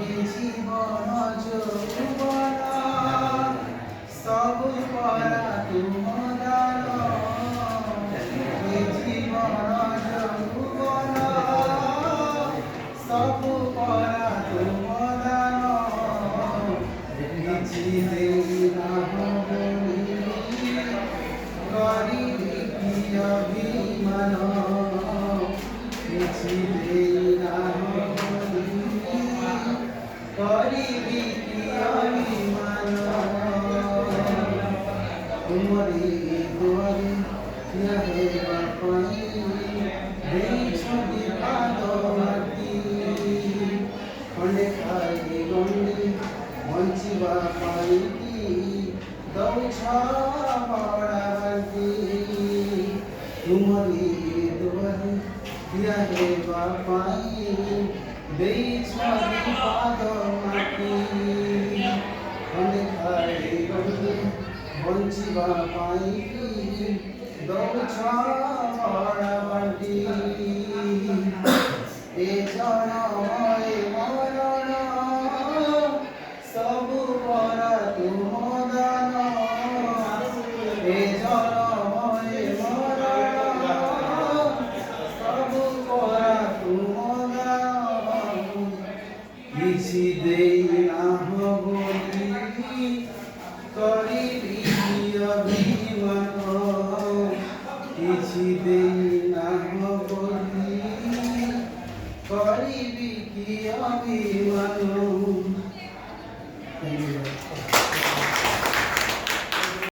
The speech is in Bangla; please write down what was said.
জীবন যৌবন সবু পরা তুমদান জীবন যৌবন সবু পরা তুমদান কিছু দেই না বলি করিবি কি অভিমান কিছু দেই না করিবি কি অভিমান তোমারি দুয়ারে হেবা পাই ছবি পাদমাতি খন্ডে খাই গন্ডে বঞ্চিবা পাই কি দৌছ পড়াবন্তি তোমারি দুয়ারে হেবা পাই ছবি পাদমাতি খন্ডে খাই গন্ডে বঞ্চিবা পাই দৌছ পড়াবন্তি এ জনমে মরণ সবু পরা তুমদান এ জনমে মরণ সবু পরা তুমদান কিছু দেই না বলি করিবি অভিমান কিছু দেই না বলি করিবি কি অভিমান।